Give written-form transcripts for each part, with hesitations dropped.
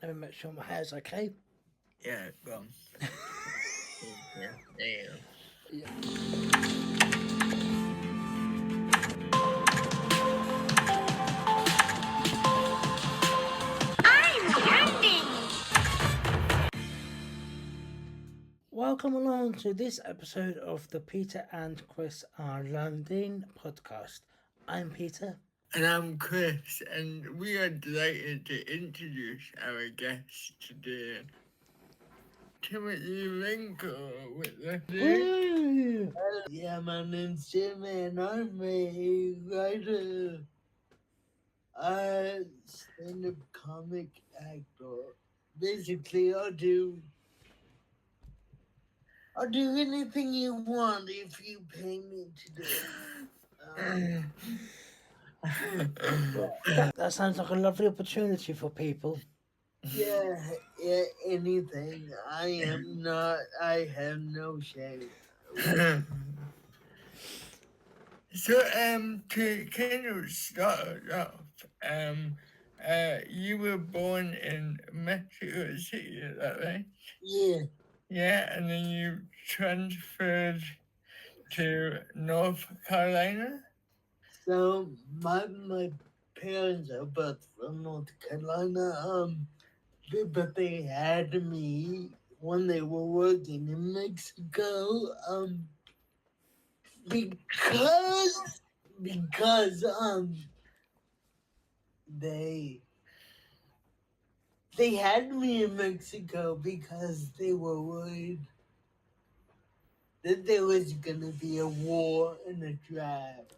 Let me make sure my hair's okay. Yeah, go on. Yeah, there you go. Yeah. I'm learning. Welcome along to this episode of the Peter and Chris Are Learnding podcast. I'm Peter. And I'm Chris, and we are delighted to introduce our guest today, Tim Renkow with us. Woo! Yeah, my name's Tim and I'm a writer, stand-up comic actor. Basically, I'll do anything you want if you pay me to do it. That sounds like a lovely opportunity for people. Yeah, anything. I have no shame. So, to kind of start off, you were born in Mexico City, is that right? Yeah. Yeah, and then you transferred to North Carolina? So my parents are both from North Carolina. But they had me when they were working in Mexico. Because they had me in Mexico because they were worried that there was gonna be a war and a draft.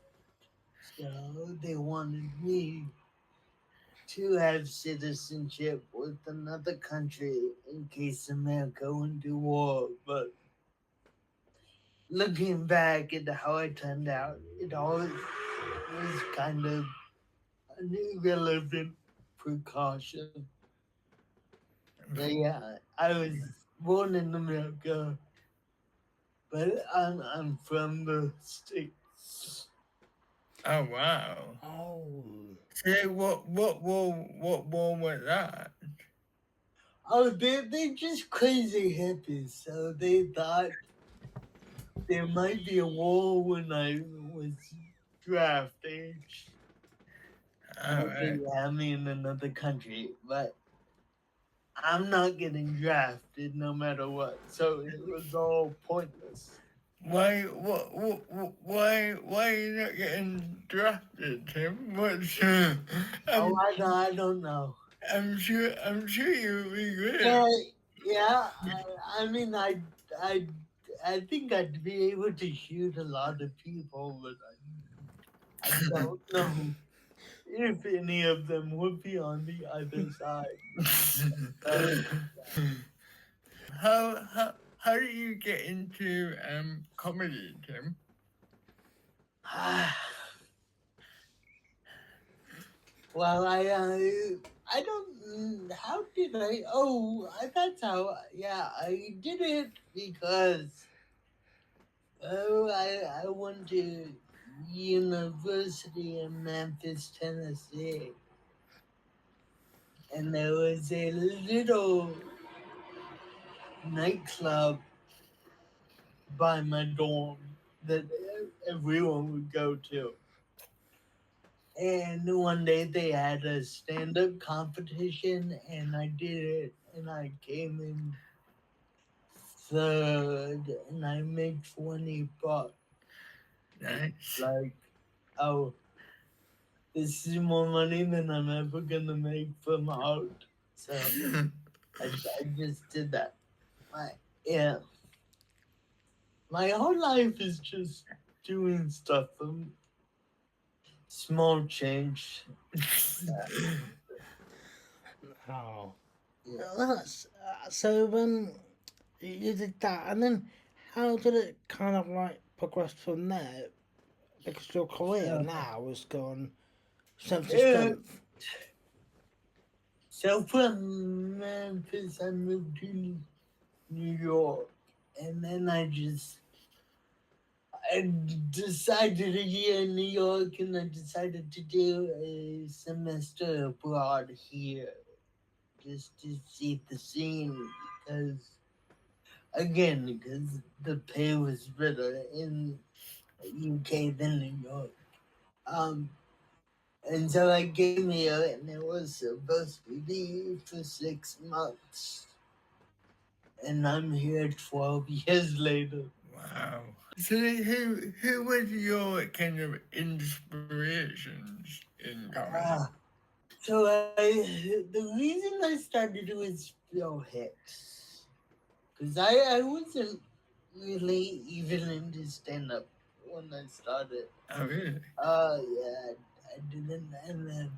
So they wanted me to have citizenship with another country in case America went to war. But looking back at how it turned out, it always was kind of an irrelevant precaution. But yeah, I was born in America, but I'm from the States. Oh, wow. Oh. So what war was that? Oh, they're just crazy hippies, so they thought there might be a war when I was draft age. All right. They have me in another country, but I'm not getting drafted no matter what, so it was all pointless. Why are you not getting drafted, Tim? What's Oh, I don't know. I'm sure you'll be Yeah, great. yeah. I mean, I think I'd be able to shoot a lot of people, but I don't know if any of them would be on the other side. How do you get into comedy, Tim? Well, I don't. How did I? Oh, that's how. Yeah, I did it because I went to university in Memphis, Tennessee, and there was a little nightclub by my dorm that everyone would go to. And one day they had a stand-up competition, and I did it, and I came in third, and I made $20. Nice. Like, oh, this is more money than I'm ever gonna make from art. So I just did that. Yeah. My whole life is just doing stuff. Small change. Oh. Yeah. That's so. You did that, and then how did it kind of like progress from there? Because your career now has gone strength to strength. So from Memphis, I moved to New York, and then I decided a year in New York, and I decided to do a semester abroad here, just to see the scene because the pay was better in UK than New York. And so I came here, and it was supposed to be for 6 months, and I'm here 12 years later. Wow. So who was your kind of inspirations in comedy? So the reason I started was Bill Hicks, because I wasn't really even into stand up when I started. Oh, really? Yeah, I didn't, and then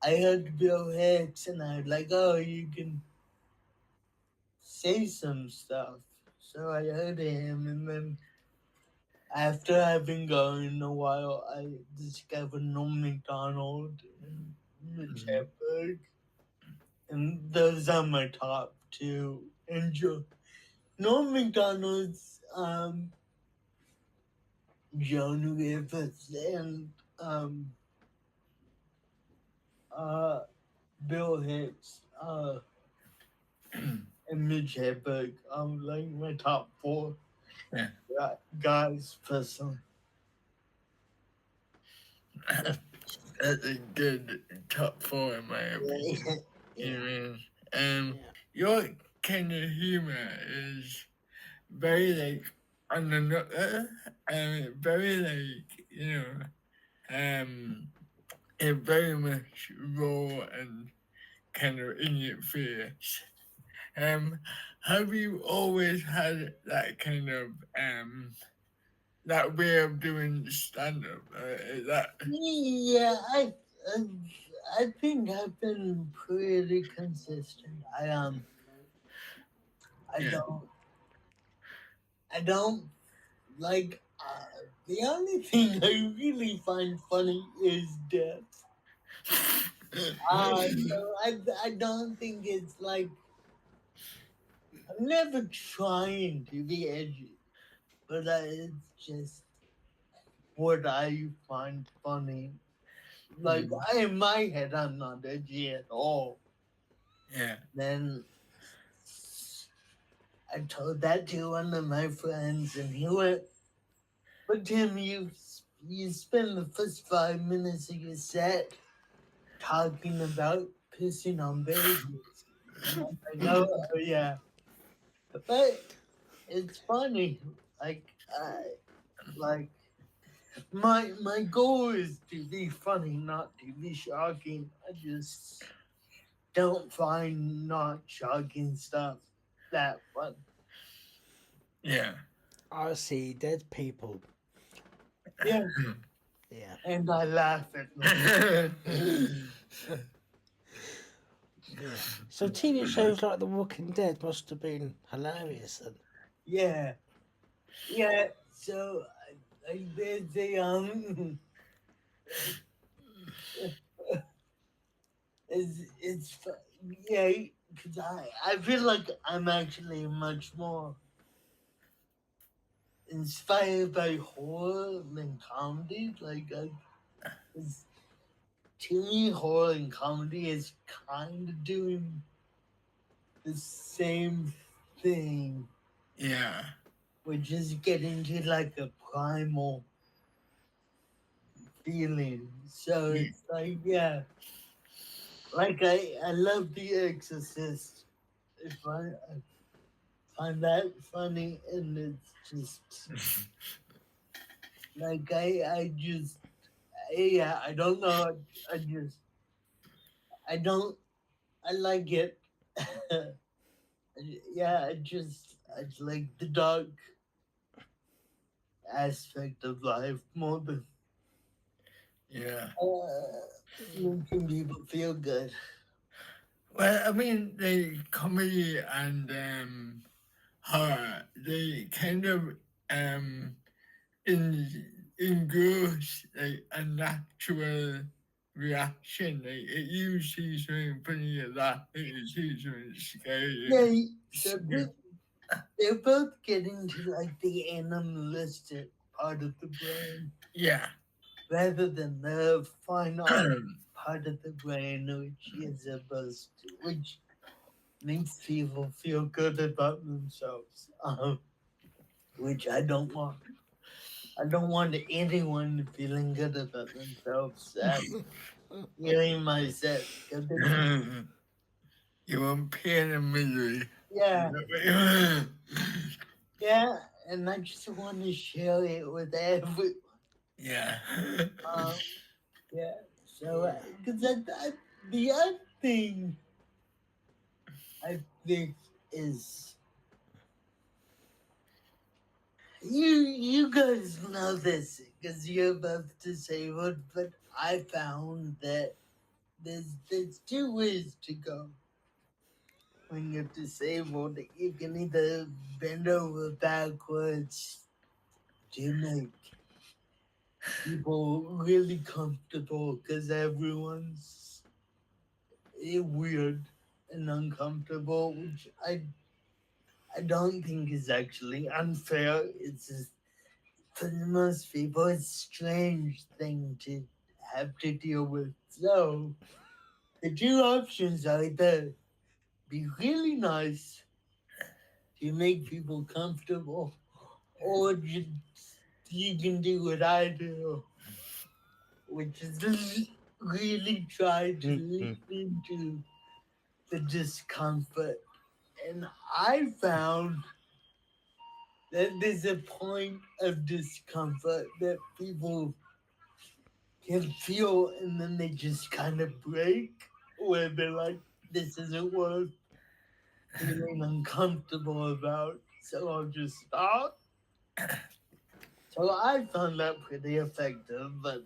I heard Bill Hicks, and I was like, oh, you can say some stuff. So I heard him, and then after I've been going a while, I discovered Norm MacDonald and Mitch Hedberg, and those are my top two. Norm MacDonald's, Joan Rivers, and uh, Bill Hicks, and Mitch Hedberg. Like my top four Yeah. guys, personally. That's a good top four in my opinion. Yeah. Your kind of humor is very like on the very like it's very much raw and kind of in your face. Have you always had that kind of that way of doing stand up? Yeah, I think I've been pretty consistent. Yeah. I don't like. The only thing I really find funny is death. So I don't think it's like I'm never trying to be edgy, but it's just what I find funny. Like in my head, I'm not edgy at all. Yeah. Then I told that to one of my friends, and he went, "But Tim, you spend the first 5 minutes of your set talking about pissing on babies." And I'm like, oh yeah, but it's funny. Like my goal is to be funny, not to be shocking. I just don't find not shocking stuff that fun. Yeah. I see dead people. Yeah, Yeah. and I laugh at them. Yeah. So TV shows like The Walking Dead must have been hilarious then. Yeah, yeah. So there's it's yeah, because I feel like I'm actually much more inspired by horror than comedy. To me, horror and comedy is kind of doing the same thing, Yeah. which is getting to like a primal feeling. So it's like, yeah, like I love The Exorcist. I find that funny, and it's just like I don't know. I don't I like it. Yeah, I like the dark aspect of life more than Yeah. making people feel good. Well, I mean, the comedy and horror, they kind of in engross like a natural reaction. Like you see something funny like that, you see something scary. Yeah, they're both getting to like the animalistic part of the brain Yeah. rather than the fine art part of the brain which is supposed to, which makes people feel good about themselves, which I don't want. I don't want anyone feeling good about themselves hearing my set. 'Cause You want pain and misery. yeah, yeah, and I just want to share it with everyone. Yeah. Yeah, so because the other thing I think is you guys know this because you're both disabled, but I found that there's two ways to go when you're disabled. You can either bend over backwards to make people really comfortable because everyone's weird and uncomfortable, which I don't think is actually unfair. It's just for the most people, it's a strange thing to have to deal with. So the two options are either be really nice to make people comfortable, or you can do what I do, which is really try to lean into the discomfort. And I found that there's a point of discomfort that people can feel, and then they just kind of break, where they're like, this isn't worth feeling uncomfortable about, so I'll just stop. So I found that pretty effective, but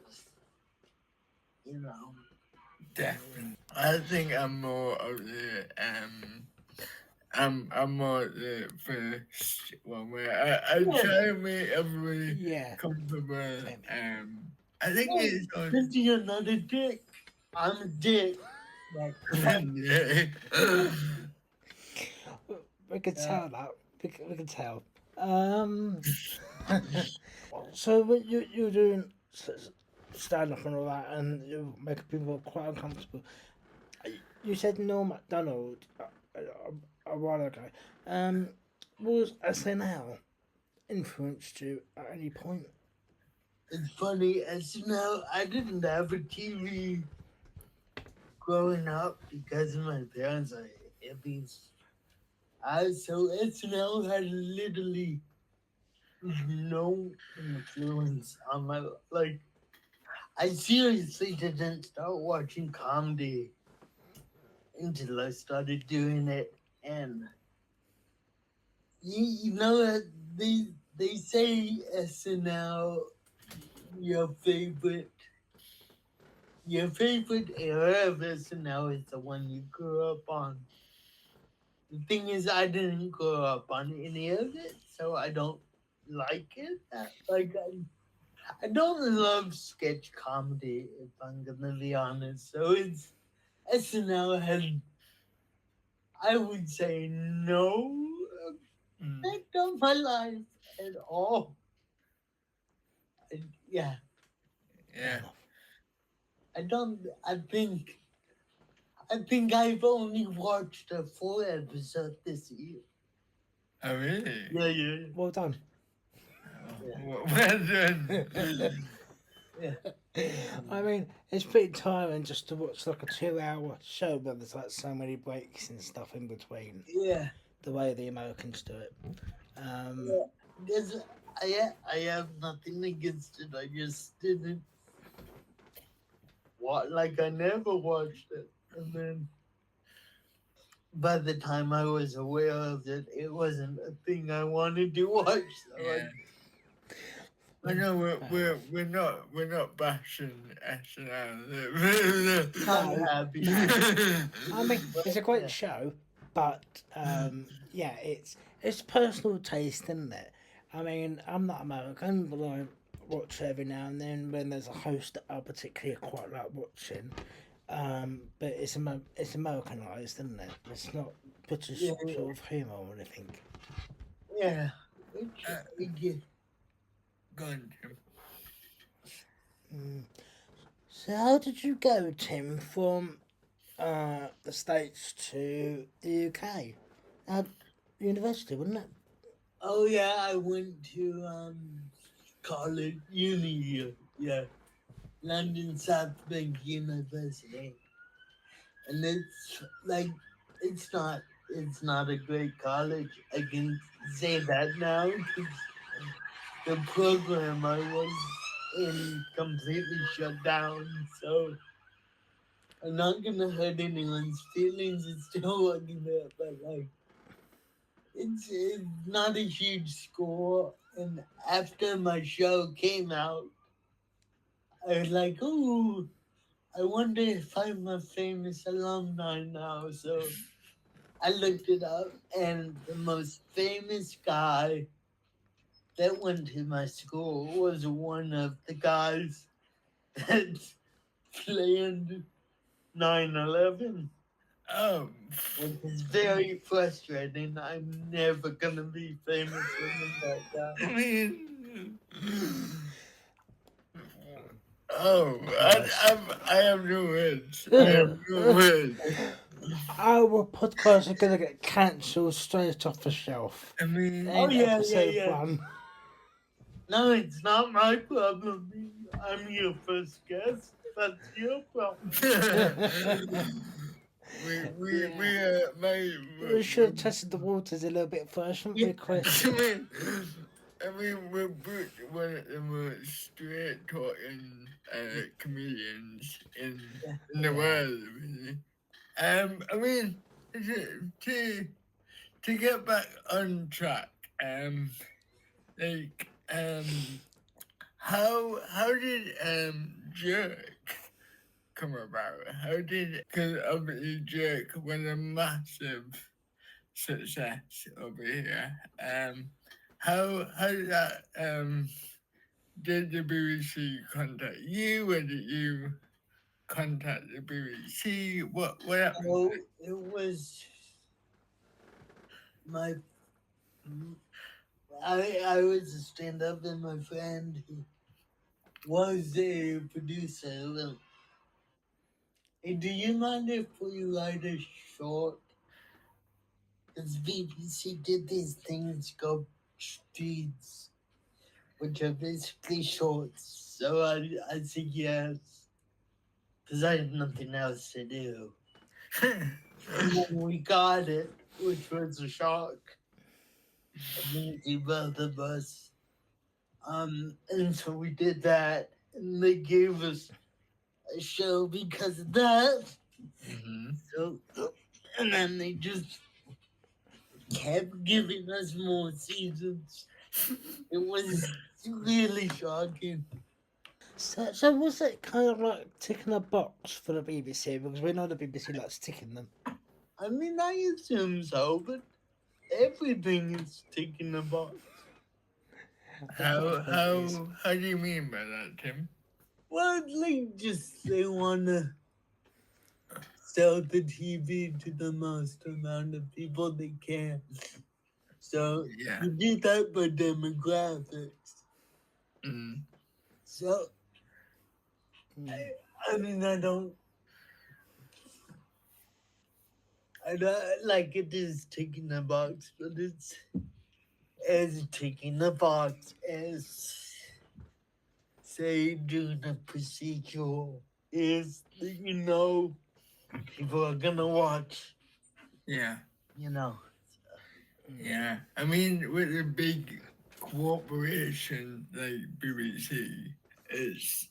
you know. Definitely. I think I'm more of the I'm more the first one where I try to make everybody Yeah. comfortable. Same. I think it's on. Because you're not a dick. I'm a dick. But We could Yeah. tell that. We could tell. So when you're doing stand up and all that, and you're making people quite uncomfortable. You said Neil MacDonald a while ago. Was SNL influenced you at any point? it's funny, as you know, I didn't have a TV growing up because my parents are hippies. So SNL had literally no influence on my, like, I seriously didn't start watching comedy until I started doing it. And you know that they say SNL, your favorite era of SNL is the one you grew up on. The thing is, I didn't grow up on any of it, so I don't like it. I don't love sketch comedy, if I'm gonna be honest. So it's SNL had, I would say, no effect on my life at all. Yeah, Yeah. I don't. I think I've only watched a full episode this year. Oh really? Yeah. Well done. Well done. Yeah. I mean, it's pretty tiring just to watch like a 2 hour show, but there's like so many breaks and stuff in between. Yeah. The way the Americans do it. There's, I have nothing against it. I just didn't. Like, I never watched it, and then by the time I was aware of it, it wasn't a thing I wanted to watch. So Yeah. I know we're not bashing SNL. I'm happy. I mean, it's a great show, but yeah, it's personal taste, isn't it? I mean, I'm not American, but I watch every now and then when there's a host that I particularly quite like watching. But it's Americanized, isn't it? It's not British sort of humour or anything. Yeah. Which, Go on, Tim. So how did you go, Tim, from the States to the UK? University, wasn't it? Oh yeah, I went to college, uni here. Yeah, London South Bank University, and it's not a great college. I can say that now. 'Cause the program I was in completely shut down, so I'm not gonna hurt anyone's feelings. It's still working there, but like it's not a huge score. And after my show came out, I was like, oh, I wonder if I'm a famous alumni now. So I looked it up, and the most famous guy that went to my school was one of the guys that planned 9/11, Oh, which is very frustrating. I'm never gonna be famous with that I guy. mean, oh, I have no words. I have no words. Our podcasts are gonna get cancelled straight off the shelf. I mean, Oh, Ain't yeah, episode yeah. 1. No, it's not my problem. I'm your first guest. That's your problem. We should have tested the waters a little bit first, shouldn't we, Chris? I mean, we're both one of the most straight talking comedians in the world, really. I mean, to get back on track, like, how did Jerk come about? How did, because obviously Jerk was a massive success over here. How did that did the BBC contact you, or did you contact the BBC? What happened? So it was my. I was a stand up, and my friend was a producer. Well, hey, do you mind if we write a short? Because BBC did these things called streets, which are basically shorts. So I said yes, because I had nothing else to do. And then we got it, which was a shock. I think to both of us. And so we did that, and they gave us a show because of that. Mm-hmm. So, and then they just kept giving us more seasons. It was really shocking. So was it kind of like ticking a box for the BBC? Because we know the BBC likes ticking them. I mean, I assume so, but everything is ticking the box. How do you mean by that, Tim? Well, like just they want to sell the TV to the most amount of people they can. So Yeah. you do that by demographics. Mm. So I mean, I don't like it is ticking the box, but it's as ticking the box as say doing a procedural is that you know people are gonna watch. Yeah. You know. Yeah. I mean, with a big corporation like BBC, it's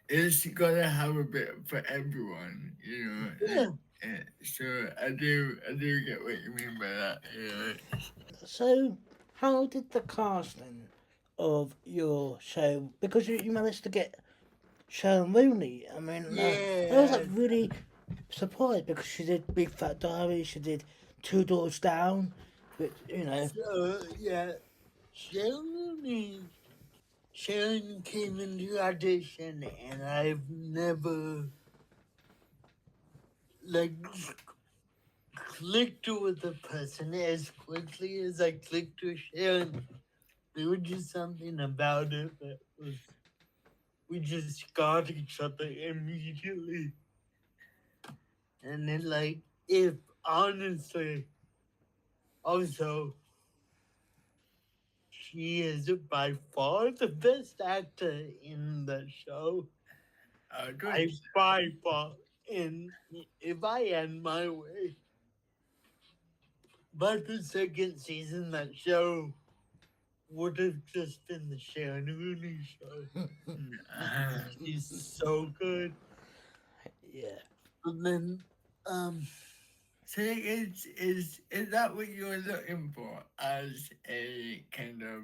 it's gonna have a bit for everyone, you know. Yeah. So I do get what you mean by that. You know. So how did the casting of your show? Because you managed to get Sharon Rooney. I mean, I was like Yeah. really surprised because she did Big Fat Diary. She did Two Doors Down. But you know, So yeah, Sharon came into audition, and I've never like clicked with a person as quickly as I clicked with Sharon. There was just something about it that was we just got each other immediately. And then, like, if honestly, also, she is by far the best actor in the show. Good. I by far, and if I had my way, by the second season, that show would have just been the Sharon Rooney show. She's so good. Yeah. And then, So is that what you're looking for as a kind of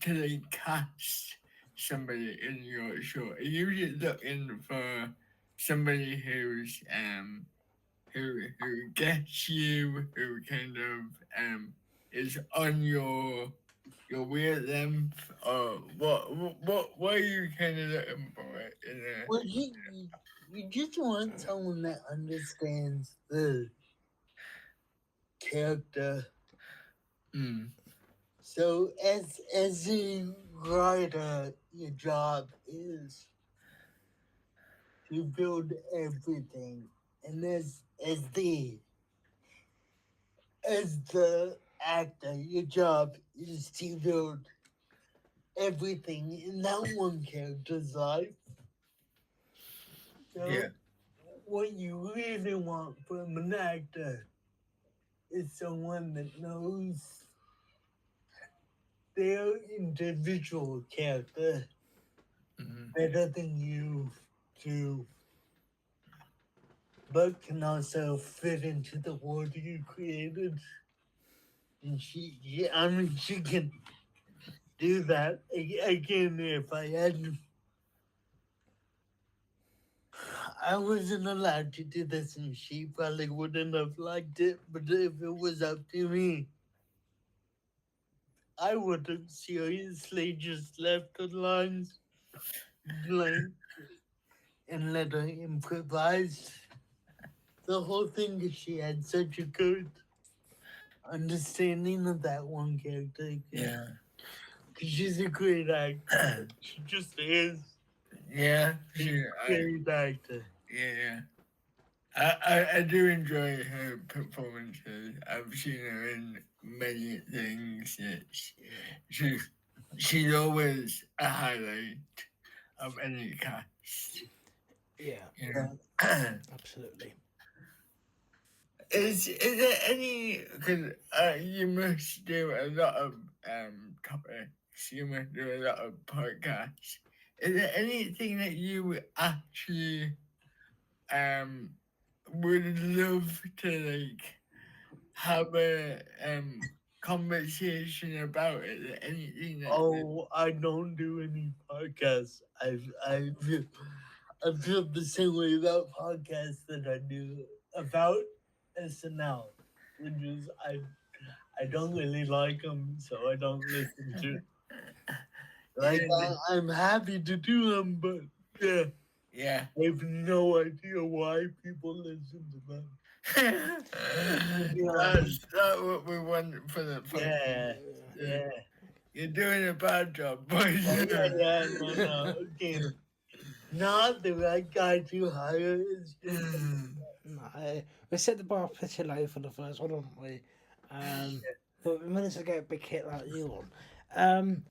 to like cast somebody in your show? Are you just looking for somebody who gets you, who kind of is on your wavelength, or what are you kind of looking for in a well, you just want someone that understands the character. mm, So, as a writer, your job is to build everything, and as the actor, your job is to build everything in that one character's life. So, yeah what you really want from an actor is someone that knows their individual character better than you do, but can also fit into the world you created. And I mean, she can do that. Again, if I wasn't allowed to do this, and she probably wouldn't have liked it, but if it was up to me, I would have seriously just left the lines blank and let her improvise the whole thing, because she had such a good understanding of that one character. yeah Because she's a great actor. She just is yeah a sure, great actor. yeah. I do enjoy her performances. I've seen her in many things. She's always a highlight of any cast. Yeah. You know. Absolutely. Is there any, because you must do a lot of topics, you must do a lot of podcasts. Is there anything that you actually would love to like have a conversation about it? Is there anything that Oh, I don't do any podcasts. I feel the same way about podcasts that I do about SNL, which is I don't really like them, so I don't listen to. Like I'm happy to do them, but yeah, yeah. I have no idea why people listen to them. That's not what we want for the Yeah, yeah, You're doing a bad job, boys. no, okay. Not the right guy to hire. Is just No, we set the bar pretty low for the first one, haven't we? But we managed to get a big hit like you on.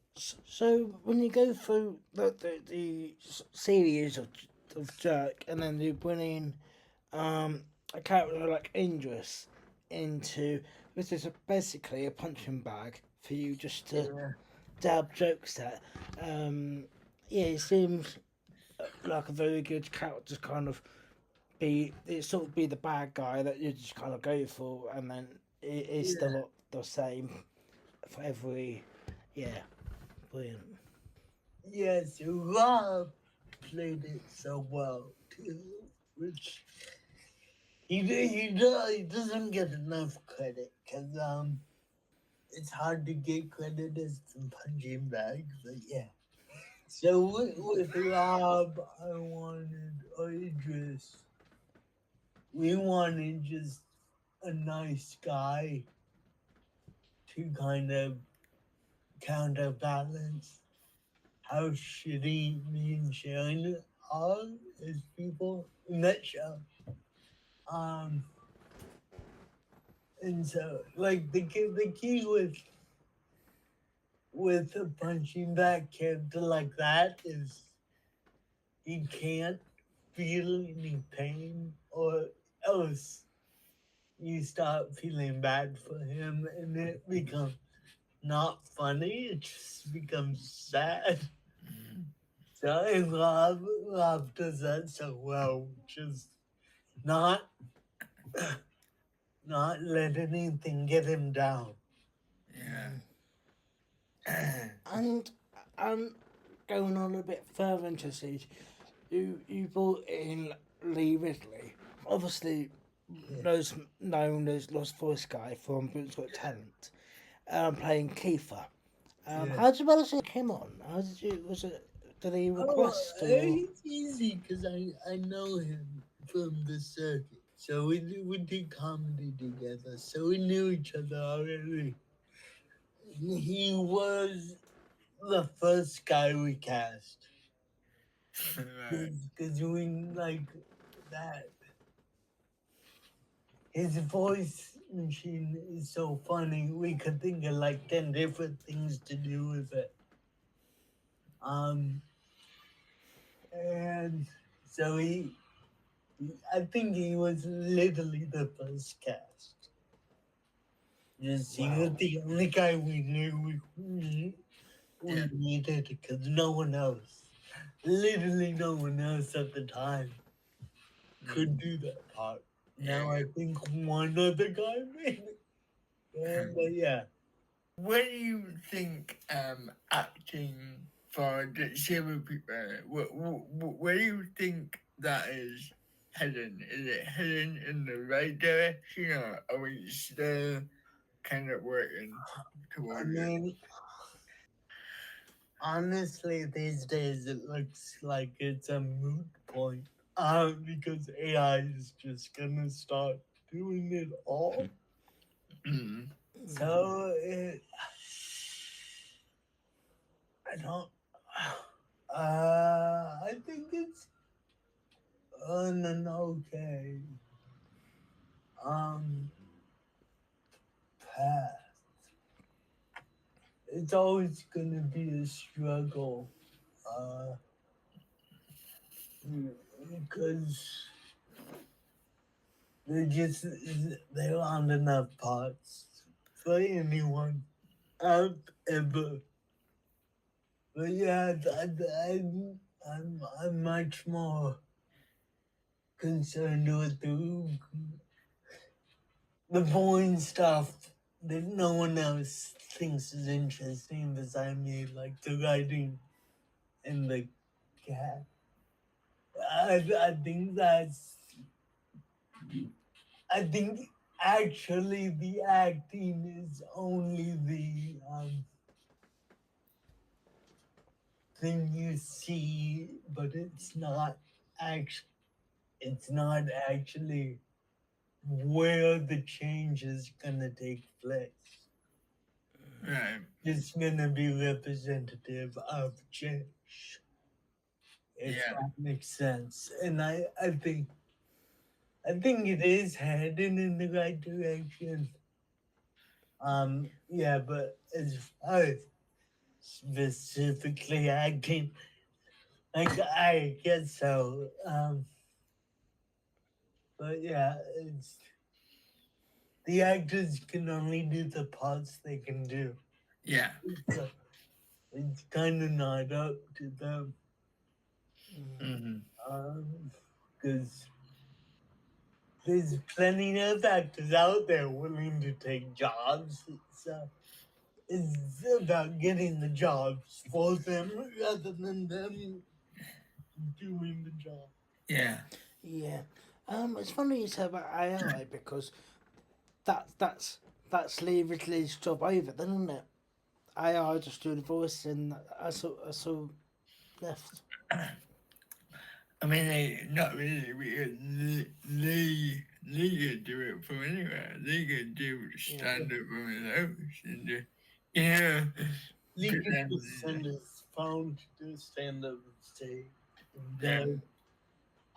So when you go through the series of Jerk, and then you bring in a character like Indris into, which is basically a punching bag for you just to dab jokes at. Yeah, it seems like a very good character to kind of be, it sort of be the bad guy that you just kind of go for, and then it's the same for every, yeah, brilliant. yes, Rob played it so well too, which he doesn't get enough credit because it's hard to get credit as the punching bag, but yeah. So with Rob, I wanted Idris. We wanted just a nice guy to kind of counterbalance how shitty me and Sharon are as people in that show. And so like the key with a punching back character like that is he can't feel any pain or else you start feeling bad for him and it becomes not funny, it just becomes sad. So and Rob does that so well, just not not let anything get him down. Yeah. And going on a bit further into Siege, you brought in Lee Ridley, obviously known as Lost Voice Guy from Britain's Got Talent, playing Kiefer. How did you manage to get him on? How did you? Did he request or? It's easy because I know him from the circuit. So we did comedy together. So we knew each other already. And he was the first guy we cast. Right. Because we like that. His voice machine is so funny. We could think of like 10 different things to do with it. And so I think he was literally the first cast. Just he was the only guy we knew we needed because no one else, literally no one else at the time could do that part. Now I think one other guy maybe. But yeah. What do you think acting for disabled people, where do you think that is heading? Is it heading in the right direction or are we still kind of working towards I mean, honestly, these days it looks like it's a moot point. Because AI is just gonna start doing it all. it? So I don't. I think it's on an okay path. It's always gonna be a struggle, because there aren't enough parts for anyone ever. But yeah, I'm much more concerned with the boring stuff that no one else thinks is interesting beside me, like the writing and the cat. I think actually the acting is only the thing you see, but it's not actually where the change is gonna take place. Right. It's gonna be representative of change. If that makes sense. And I think it is heading in the right direction. Yeah, but as far as specifically acting, like I guess so. But yeah, it's the actors can only do the parts they can do. Yeah. So it's kind of not up to them. Because there's plenty of actors out there willing to take jobs. So it's about getting the jobs for them rather than them doing the job. Yeah. Yeah. It's funny you say about AI because that's Lee Ridley's job over, then, isn't it? AI just do the voice and I saw left. I mean, not really, because Lee could do it from anywhere. Lee could do stand up from his house and do, Lee but could then, just send his phone to do stand up stage. And then,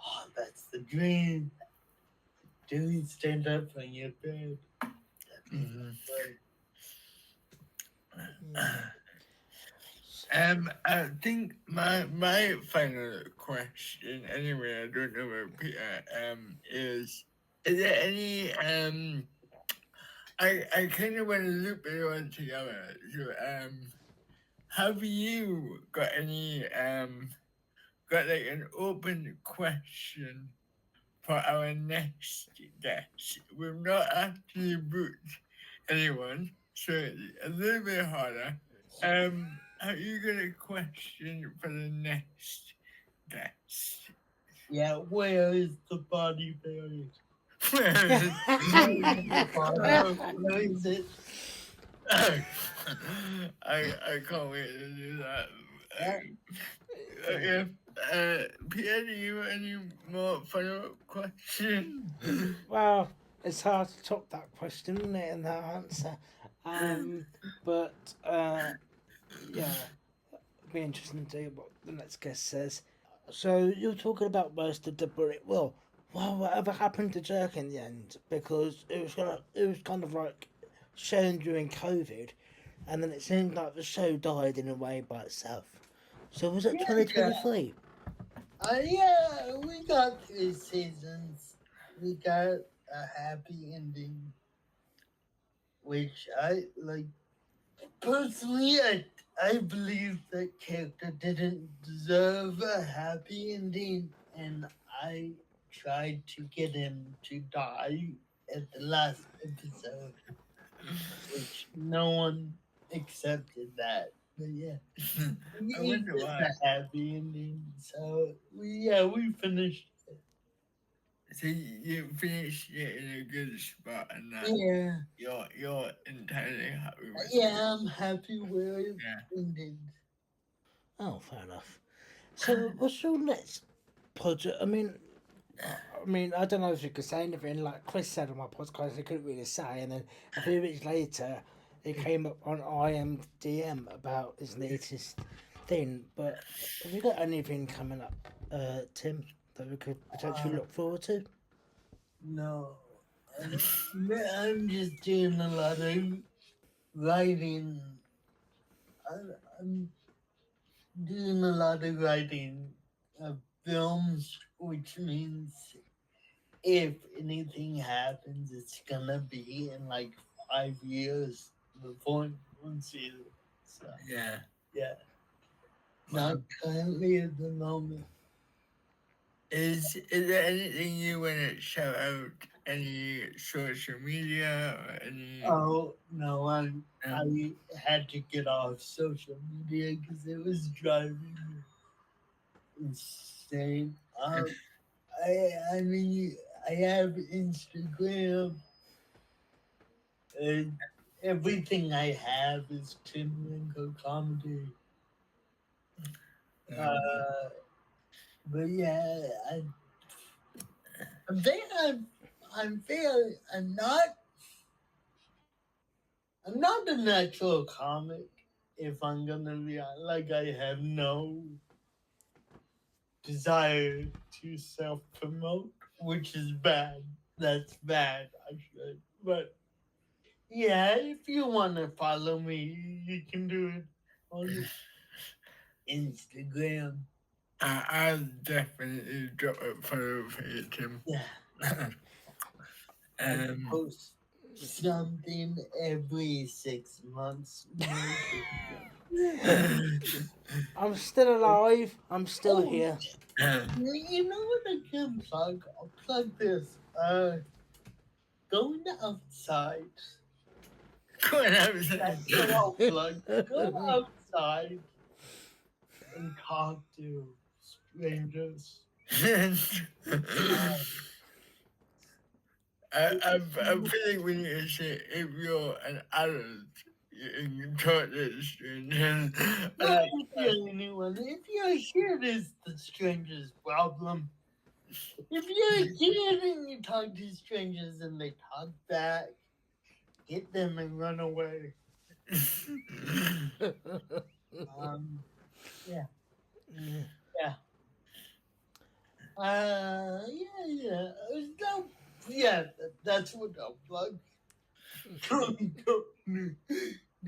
oh, that's the dream. Doing stand up on your bed. Mhm. Mm. I think my final question, anyway, I don't know where Peter, is there any, I kind of want to loop it all together. So, have you got any, got like an open question for our next guest? We've not actually booked anyone, so it's a little bit harder. Have you got a question for the next guest? Yeah, where is the body buried? I Where is it? can't wait to do that. Okay. Pierre, do you have any more final questions? Well, it's hard to top that question, isn't it, and that answer. But yeah, it'll be interesting to see what the next guest says. So you're talking about most of the Brit. Well, whatever happened to Jerk in the end? Because it was kind of like shown during COVID, and then it seemed like the show died in a way by itself. So was it Yeah. 2023? Yeah, we got 3 seasons. We got a happy ending, which I like. Personally, I believe that character didn't deserve a happy ending, and I tried to get him to die at the last episode, which no one accepted that. But yeah, I we wonder did why. a happy ending, so we finished. So you finished it in a good spot, and that Yeah, you're entirely happy with it. yeah, I'm happy where it Yeah. ended. Oh, fair enough. So what's your next project? I don't know if you could say anything. Like Chris said on my podcast, he couldn't really say, and then a few weeks later, it came up on IMDM about his latest thing. But have you got anything coming up, Tim, that we could potentially look forward to? No, I'm just doing a lot of writing. I'm doing a lot of writing of films, which means if anything happens, it's gonna be in like 5 years before one season. So Yeah. yeah, not currently at the moment. Is there anything you want to shout out? Any social media or any? Oh no, I had to get off social media because it was driving me insane. I mean, I have Instagram. And everything I have is Tim Renkow comedy. But yeah, I'm very, I'm very, I'm not a natural comic. If I'm gonna be honest, like I have no desire to self promote, which is bad. That's bad, actually. But yeah, if you want to follow me, you can do it on Instagram. I'll definitely drop a follow for you, Tim. Yeah, I post something every 6 months. I'm still alive. I'm still here. You know what I can plug? I'll plug this. Going outside. Going outside. That's what I'll plug. Go outside and talk to strangers. I'm feeling when you say if you're an adult, you can talk to strangers. Not if you're anyone. If you're a kid, it's the stranger's problem. If you're a kid and you talk to strangers and they talk back, hit them and run away. Yeah. Yeah. Yeah. Yeah. No, yeah, that's what I'm like.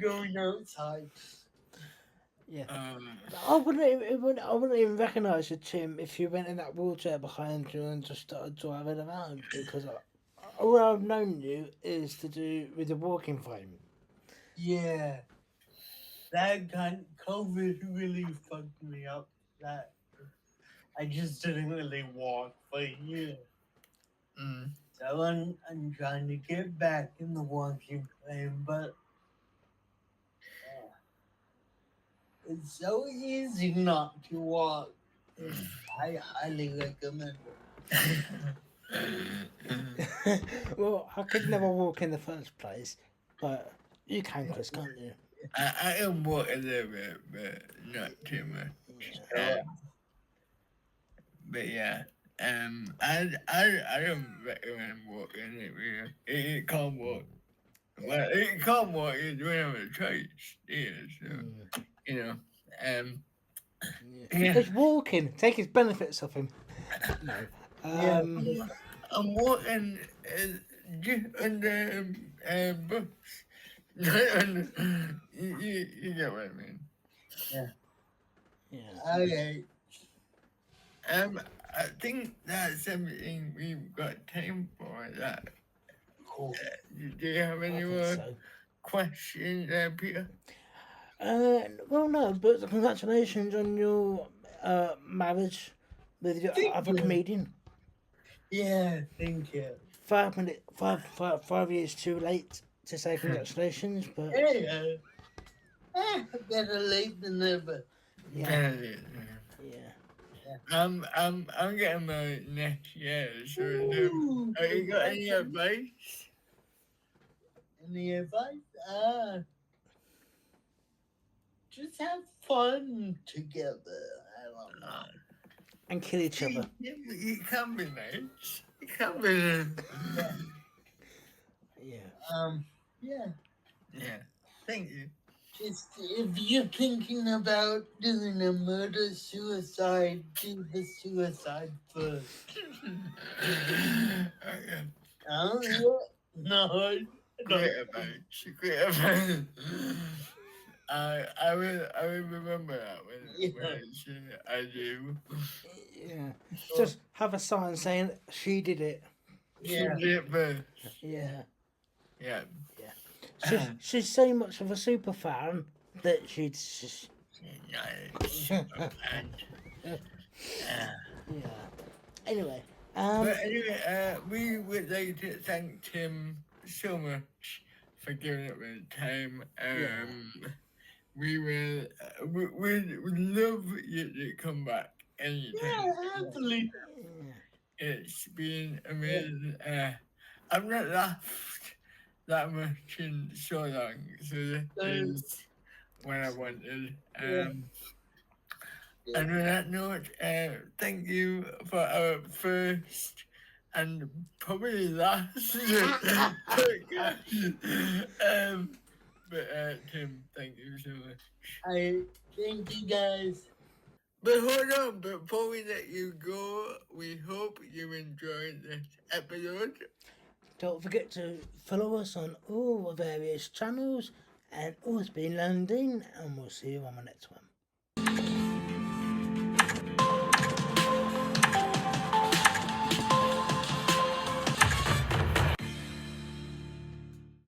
Going outside. Yeah. Um, I wouldn't even recognise you, Tim, if you went in that wheelchair behind you and just started driving around, because all I've known you is to do with the walking frame. Yeah. That kind COVID really fucked me up. That I just didn't really walk for years. mm, So I'm trying to get back in the walking frame, but it's so easy not to walk. I highly recommend it. Well, I could never walk in the first place, but you can, Chris, can't you? I can walk a little bit, but not too much. But yeah, I don't recommend walking it really. It can't walk. Well, it can't walk. You don't have a choice. Yeah, so you know, yeah. He's walking. Take his benefits of him. No. Yeah. I'm walking just on the bus. You get what I mean. Yeah. Yeah. Okay. I think that's everything we've got time for. That. Cool. Do you have any I more think so. questions, Peter? Well, no, but congratulations on your marriage with your Thank other you. comedian. Yeah, thank you. 5 years too late to say congratulations, but Hey, better late than never. yeah. I'm getting married next year, so Ooh, have you got any advice? Any advice? Just have fun together. I don't know. And kill each other. You can be nice. You can be nice. Yeah. Yeah. Yeah. Thank you. Just if you're thinking about doing a murder suicide, do the suicide first. Okay. Oh yeah. No. Great advice. Great advice. I will remember that when I do. Yeah. Just have a sign saying she did it. Yeah. She did first. Yeah. Yeah. She's so much of a super fan that she'd just. Nice. Yeah. Anyway. But anyway, we would like to thank Tim so much for giving up his time. We will. We'd love you to come back anytime. Yeah, absolutely. It's been amazing. I've not laughed that much in so long, so this is what I wanted. And on that note, thank you for our first and probably last podcast. But Tim, thank you so much. I thank you guys. But hold on, before we let you go, we hope you enjoyed this episode. Don't forget to follow us on all the various channels, and it's been Learnding, and we'll see you on the next one.